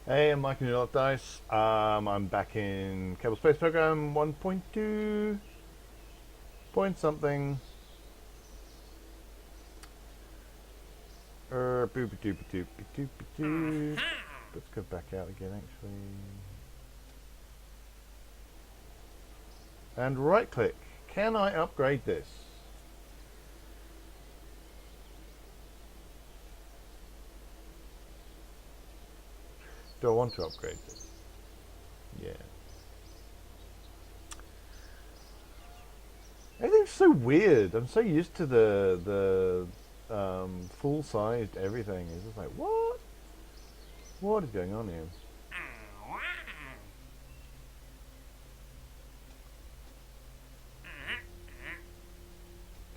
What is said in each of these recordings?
Hey, I'm Mike and New Dice. I'm back in Kerbal Space Program 1.2 point something. Boopy doopy doopy doopy doo. Let's go back out again, actually. And right click. Can I upgrade this? Do I want to upgrade this? Yeah. Everything's so weird. I'm so used to the full-sized everything. It's just like, what? What is going on here?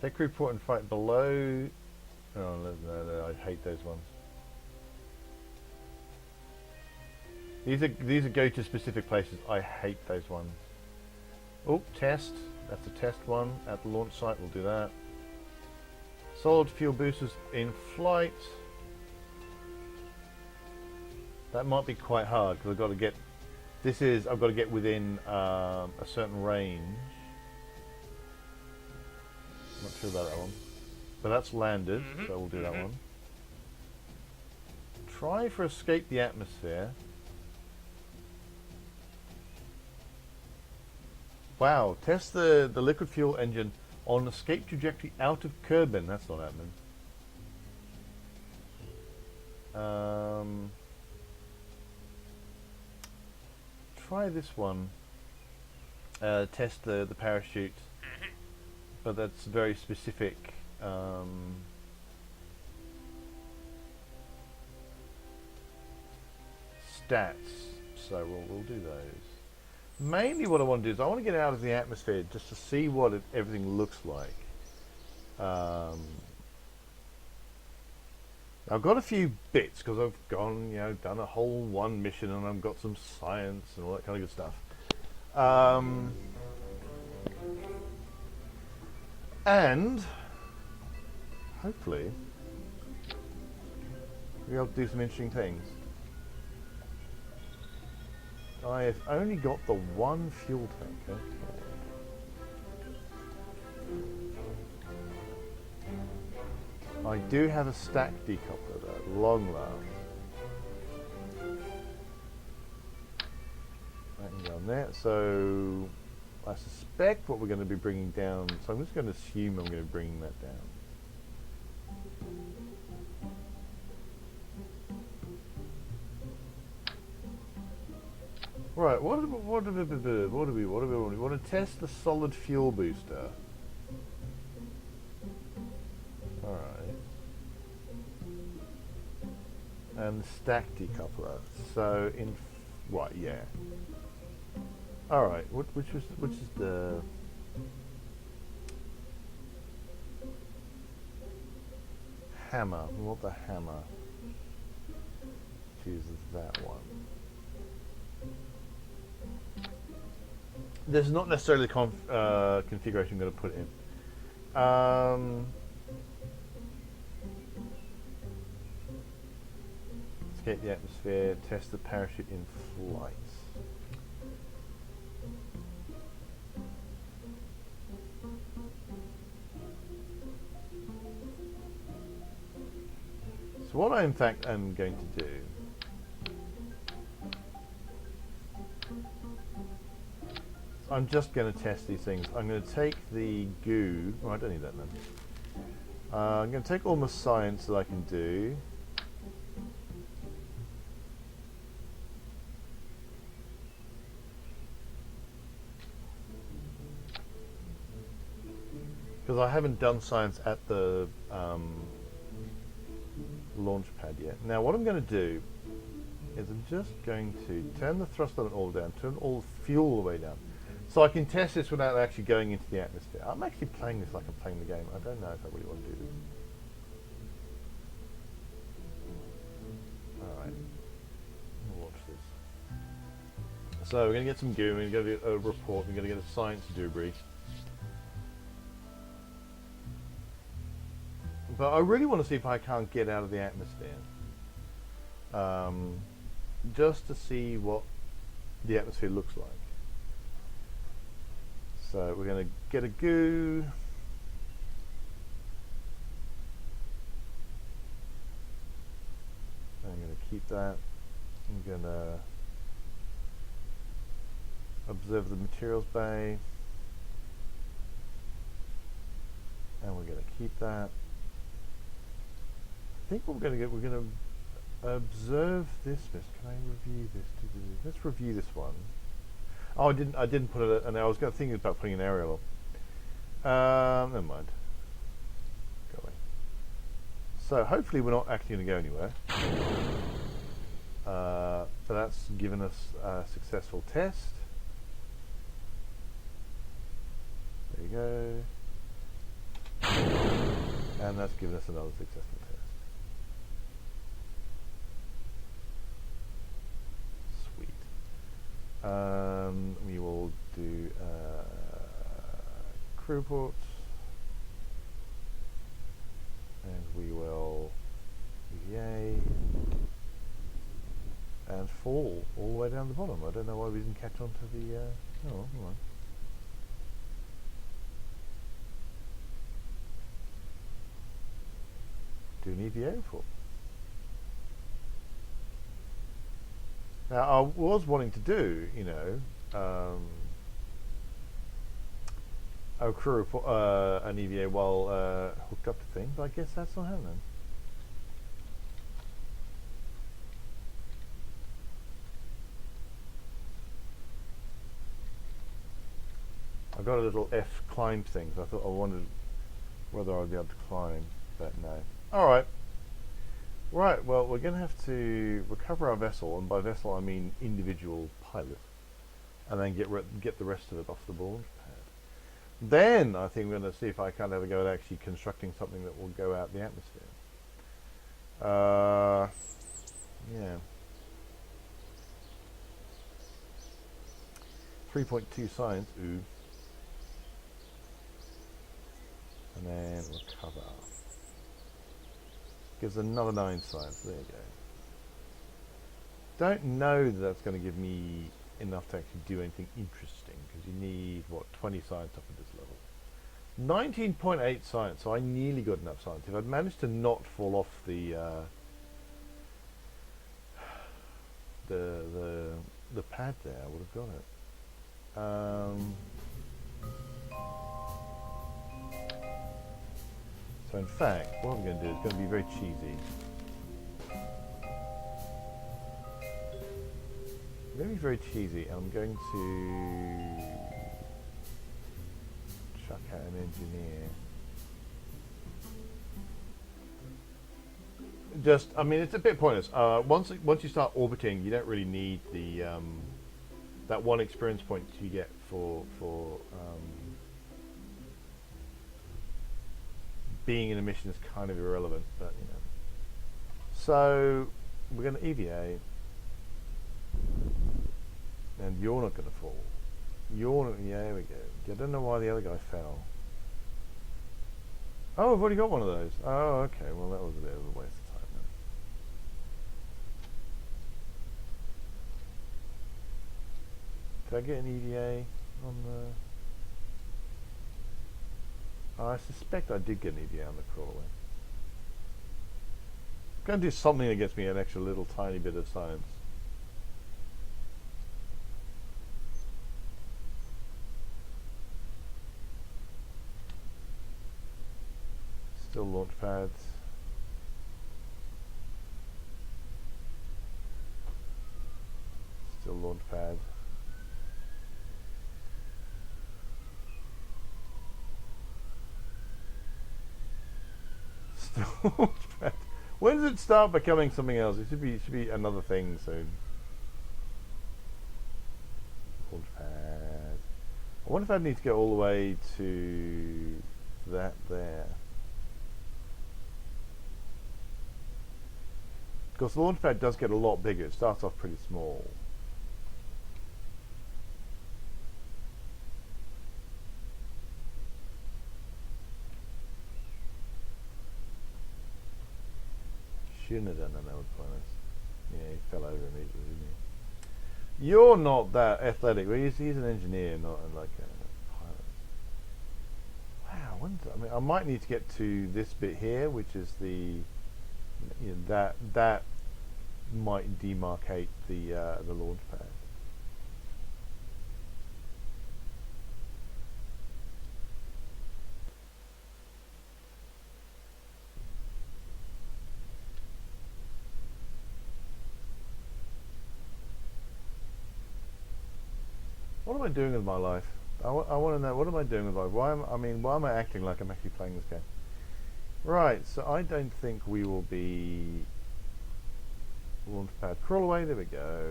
Take report and fight below. Oh, no, I hate those ones. These are go to specific places. I hate those ones. Oh, test. That's a test one at the launch site. We'll do that. Solid fuel boosters in flight. That might be quite hard because I've got to get. I've got to get within a certain range. Not sure about that one, but that's landed, so we'll do that one. Try for escape the atmosphere. Wow, test the liquid fuel engine on escape trajectory out of Kerbal. That's not happening. Try this one. Test the parachute, but that's very specific. Stats, so we'll do those. Mainly what I want to do is I want to get out of the atmosphere just to see what everything looks like. I've got a few bits because I've gone, done a whole one mission and I've got some science and all that kind of good stuff. And hopefully we'll be able to do some interesting things. I have only got the one fuel tank. Okay. I do have a stack decoupler though, at long last. That can go on there. So I suspect what we're going to be bringing down. So I'm just going to assume I'm going to be bringing that down. Right, what do we want? We want to test the solid fuel booster. Alright. And the stack decoupler. So in what, yeah. Alright, which is the hammer. We want the hammer. Chooses that one. There's not necessarily the configuration I'm going to put in. Escape the atmosphere, test the parachute in flight. So what I in fact am going to do I'm just going to test these things. I'm going to take the goo. Oh, I don't need that then. I'm going to take all my science that I can do. Because I haven't done science at the launch pad yet. Now what I'm going to do is I'm just going to turn the thrust on it all down, turn all fuel all the way down. So I can test this without actually going into the atmosphere. I'm actually playing this like I'm playing the game. I don't know if I really want to do this. Alright. We'll watch this. So we're going to get some goo, we're going to get a report, we're going to get a science debrief. But I really want to see if I can't get out of the atmosphere. just to see what the atmosphere looks like. So we're going to get a goo. I'm going to keep that. I'm going to observe the materials bay, and we're going to keep that. I think what we're going to observe this mist. Can I review this? Let's review this one. Oh, I didn't put it. And I was going to think about putting an aerial. Never mind. Go away. So hopefully we're not actually going to go anywhere. But that's given us a successful test. There you go. And that's given us another successful test. We will do crew reports, and we will EVA and fall all the way down the bottom. I don't know why we didn't catch on to the oh, hold on. Do an EVA report. Now, I was wanting to do, you know, a crew report, an EVA while hooked up to things, but I guess that's not happening. I got a little F climb thing, so I wondered whether I'd be able to climb, but no. All right. Right, well, we're going to have to recover our vessel, and by vessel I mean individual pilot, and then get the rest of it off the launch pad. Then I think we're going to see if I can't have a go at actually constructing something that will go out the atmosphere. Yeah. 3.2 science, ooh. And then recover. Gives another 9 science. There you go. Don't know that that's going to give me enough to actually do anything interesting, because you need, what, 20 science up at this level. 19.8 science, so I nearly got enough science. If I'd managed to not fall off the pad there, I would have got it. So in fact, what I'm going to do is going to be very cheesy. I'm going to be very cheesy, and I'm going to chuck out an engineer. Just, I mean, it's a bit pointless. Once you start orbiting, you don't really need the that 1 experience point you get for being in a mission is kind of irrelevant, but you know. So we're going to EVA, and you're not going to fall. You're not, yeah, there we go. I don't know why the other guy fell. Oh, I've already got one of those. Oh, okay. Well, that was a bit of a waste of time then. Did I get an EVA on the... I suspect I did get an EVA on the crawler. I'm going to do something that gets me an extra little tiny bit of science. Still launch pads. Still launch pad. When does it start becoming something else? It should be another thing soon. Launch pad. I wonder if I need to go all the way to that there. Because the launch pad does get a lot bigger. It starts off pretty small. Shouldn't have done that, that was pointless. Yeah, he fell over immediately. You're not that athletic. Well, he's an engineer, not like a pilot. Wow, I mean, I might need to get to this bit here, which is that might demarcate the launch pad. What am I doing with my life? I want to know, what am I doing with my life? Why am I acting like I'm actually playing this game? Right, so I don't think we will be launch pad crawl away. There we go.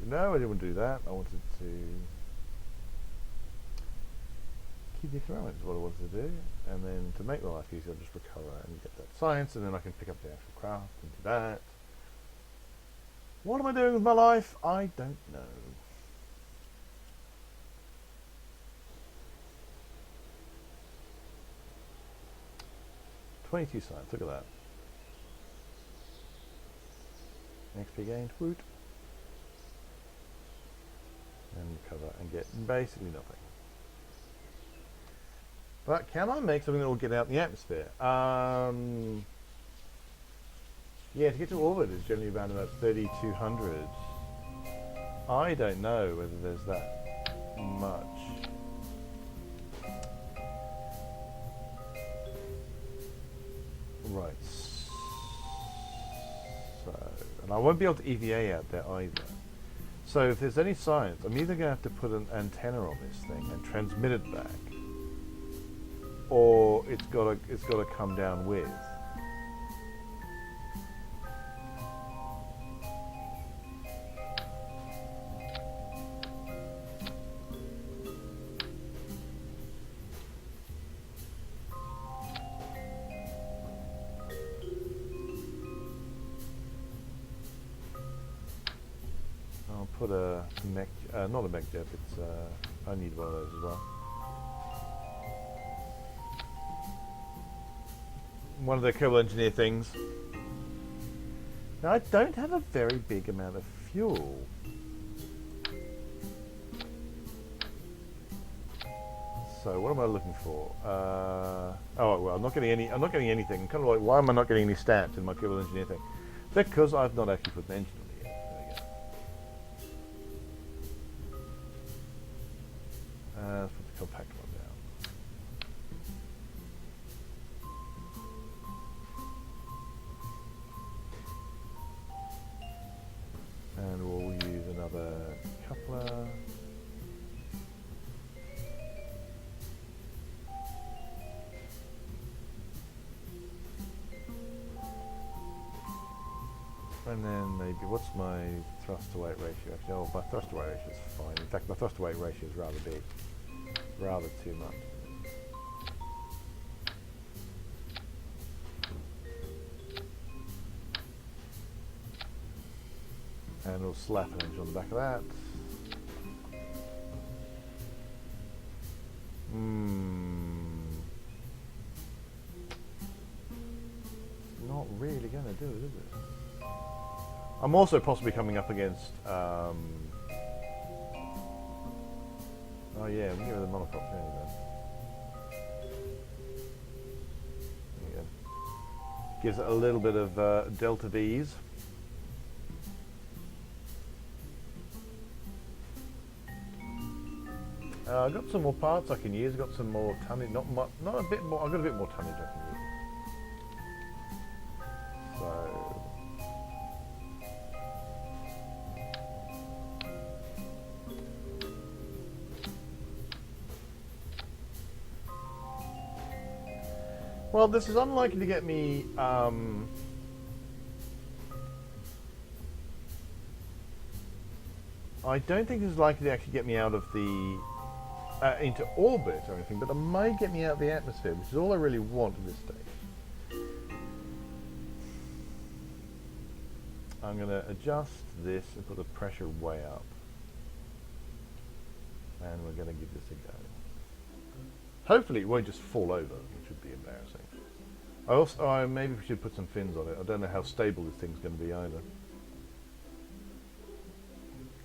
No, I didn't want to do that. I wanted to keep the experiment is what I wanted to do, and then to make my life easier, I'll just recover and get that science, and then I can pick up the actual craft and do that. What am I doing with my life? I don't know. $22 science. Look at that. XP gained. Woot. And recover and get basically nothing. But can I make something that will get out in the atmosphere? Yeah, to get to orbit is generally around about 3,200. I don't know whether there's that much. Right. So, and I won't be able to EVA out there either. So if there's any science, I'm either going to have to put an antenna on this thing and transmit it back, or it's got to come down with. I'll put a mech, not a mech jet. It's I need one of those as well. One of the Kerbal engineer things. Now I don't have a very big amount of fuel. So what am I looking for? Oh well, I'm not getting any. I'm not getting anything. I'm kind of like, why am I not getting any stats in my Kerbal engineer thing? Because I've not actually put an engine on it yet. There we go. Let's put the compact one down. And we'll use another coupler. And then maybe, what's my thrust to weight ratio? Actually, oh, my thrust to weight ratio is fine. In fact, my thrust to weight ratio is rather big. Rather too much. And we'll slap an engine on the back of that. It's not really going to do it, is it? I'm also possibly coming up against. Oh yeah, we can get rid of the monocoque there. There you go. Gives it a little bit of delta V's. I've got some more parts I can use. I've got some more tonnage, not a bit more. I've got a bit more tonnage I can use. So. Well, this is unlikely to get me. I don't think this is likely to actually get me out of the into orbit or anything, but it might get me out of the atmosphere, which is all I really want at this stage. I'm going to adjust this and put the pressure way up, and we're going to give this a go. Hopefully it won't just fall over, which would be embarrassing. Maybe we should put some fins on it. I don't know how stable this thing's going to be either.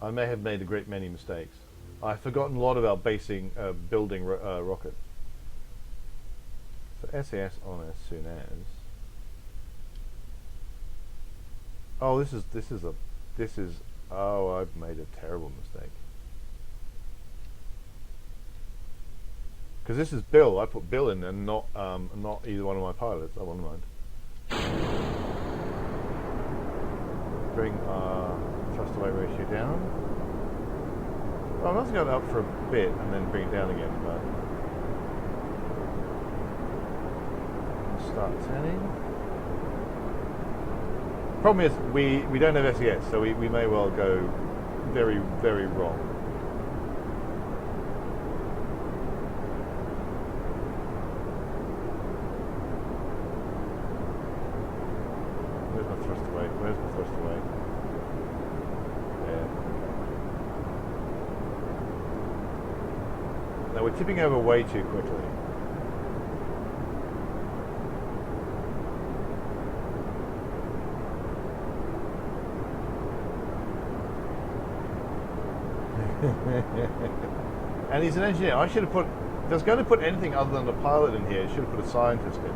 I may have made a great many mistakes. I've forgotten a lot about building rockets. So SAS on as soon as. Oh, this is. Oh, I've made a terrible mistake. Because this is Bill. I put Bill in and not either one of my pilots. Oh, never mind. Bring our thrust to weight ratio down. Well, I must go up for a bit and then bring it down again, but start turning. Problem is we don't have SES, so we may well go very, very wrong. Where's my thrust away? Where's my thrust away? There. Now we're tipping over way too quickly. And he's an engineer. I should have put. If I was going to put anything other than a pilot in here, I should have put a scientist in here.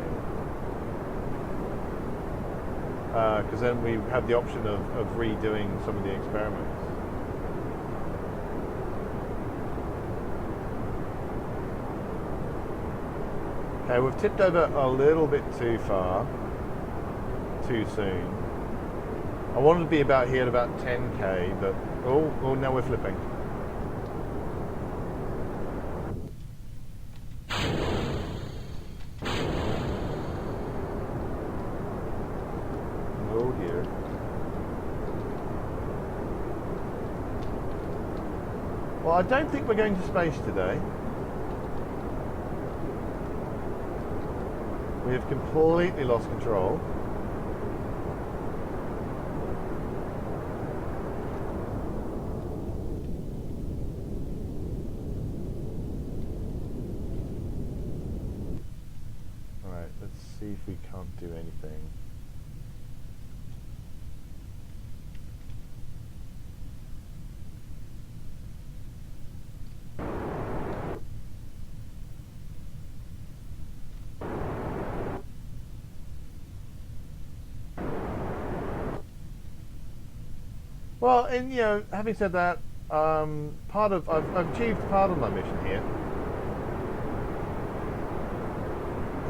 Because then we have the option of redoing some of the experiments. Okay, we've tipped over a little bit too far, too soon. I wanted to be about here at about 10k, but oh, now we're flipping. Oh dear. Well, I don't think we're going to space today. We have completely lost control. See if we can't do anything. Well, and having said that, I've achieved part of my mission here.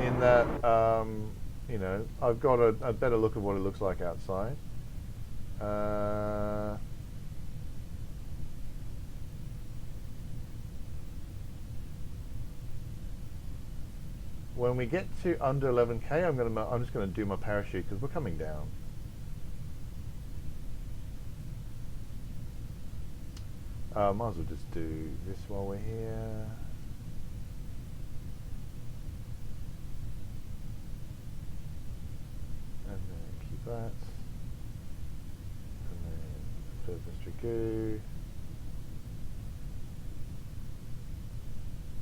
In that, I've got a better look at what it looks like outside. When we get to under 11k, I'm just going to do my parachute because we're coming down. Might as well just do this while we're here. That, and then first mystery goo,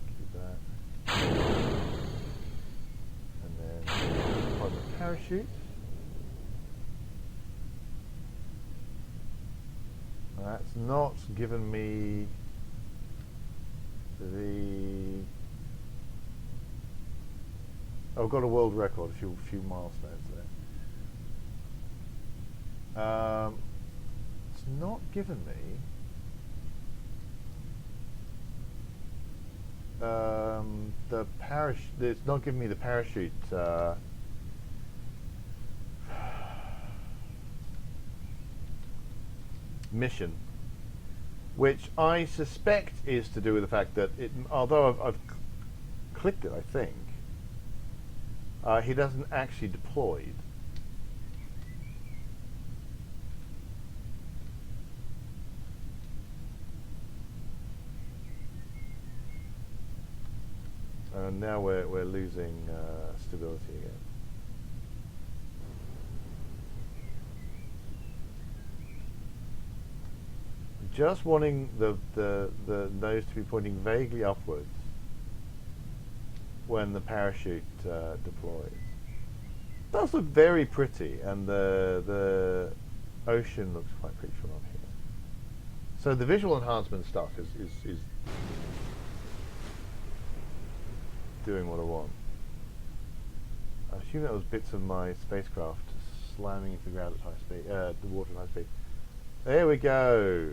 keep that, and then apply the parachute. And that's not given me the. Oh, I've got a world record, a few milestones there. It's not given me the parachute. It's not giving me the parachute mission, which I suspect is to do with the fact that although I've clicked it, I think he doesn't actually deployed. And now we're losing stability again. Just wanting the nose to be pointing vaguely upwards when the parachute deploys. It does look very pretty, and the ocean looks quite pretty from up here. So the visual enhancement stuff is doing what I want. I assume that was bits of my spacecraft slamming into the ground at high speed, the water at high speed. There we go.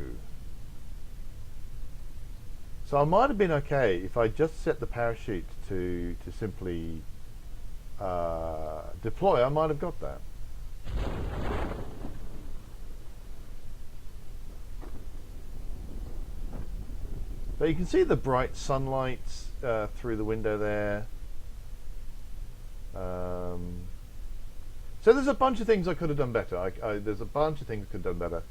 So I might have been okay if I just set the parachute to simply deploy. I might have got that. But you can see the bright sunlight through the window there. So there's a bunch of things I could have done better. There's a bunch of things I could have done better.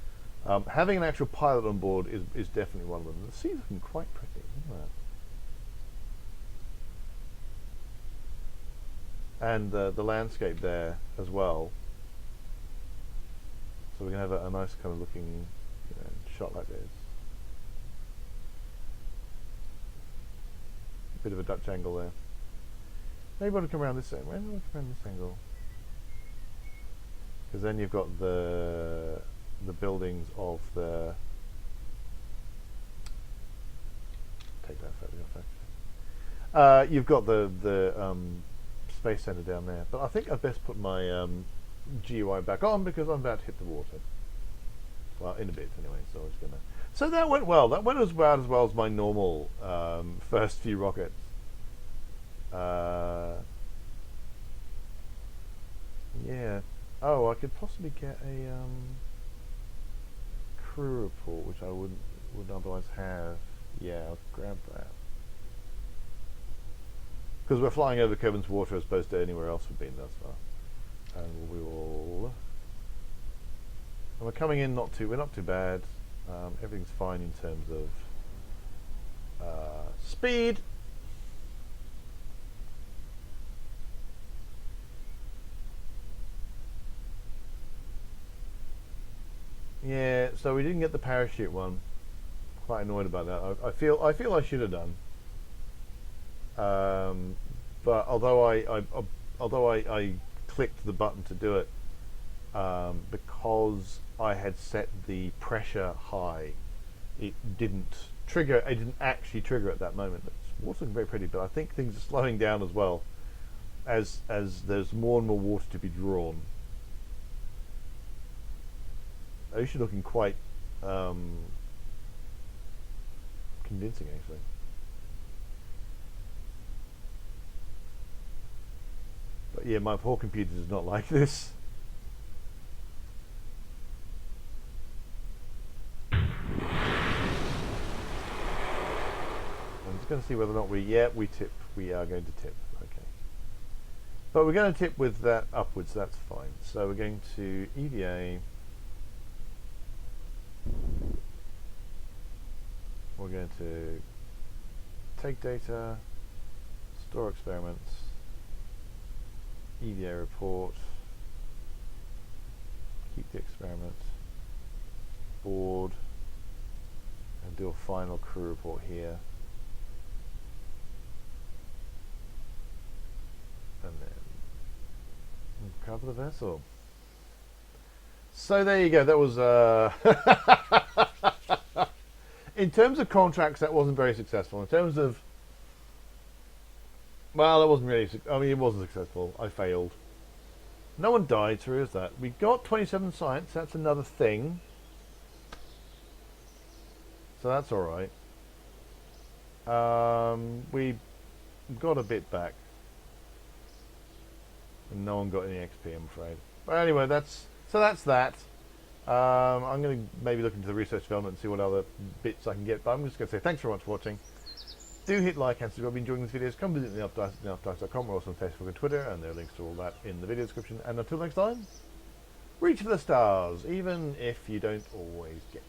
Having an actual pilot on board is definitely one of them. The sea's looking quite pretty, isn't it? And the landscape there as well. So we're going to have a nice kind of looking shot like this. Bit of a Dutch angle there. Maybe I want to come around this way. Why don't I come around this angle? Because then you've got the buildings of the. Take that photograph actually. You've got the space center down there, but I think I'd best put my GUI back on because I'm about to hit the water. Well, in a bit anyway. So I was gonna. So that went well. That went about as well as my normal first few rockets. Yeah. Oh, I could possibly get a crew report, which I wouldn't otherwise have. Yeah, I'll grab that. Because we're flying over Kerbal's water as opposed to anywhere else we've been thus far. And we will. And we're coming in we're not too bad. Everything's fine in terms of speed. Yeah, so we didn't get the parachute one. Quite annoyed about that. I feel I should have done. But although I clicked the button to do it, because I had set the pressure high, it didn't trigger. It didn't actually trigger at that moment. It's also very pretty, but I think things are slowing down as well, as there's more and more water to be drawn. Ocean looking quite convincing, actually. But yeah, my poor computer does not like this. I'm just going to see whether or not we tip. We are going to tip. Okay. But we're going to tip with that upwards. That's fine. So we're going to EVA. We're going to take data, store experiments, EVA report, keep the experiment, board, and do a final crew report here. And then cover the vessel. So there you go. That was in terms of contracts, that wasn't very successful. In terms of, well, that wasn't really. I mean, it wasn't successful. I failed. No one died, so here's that. We got 27 science. That's another thing. So that's all right. We got a bit back, and no one got any XP, I'm afraid. But anyway, that's that. I'm going to maybe look into the research development and see what other bits I can get. But I'm just going to say thanks very much for watching. Do hit like and subscribe if you're enjoying these videos. Come visit theupdice.com. We're also on Facebook and Twitter, and there are links to all that in the video description. And until next time, reach for the stars, even if you don't always get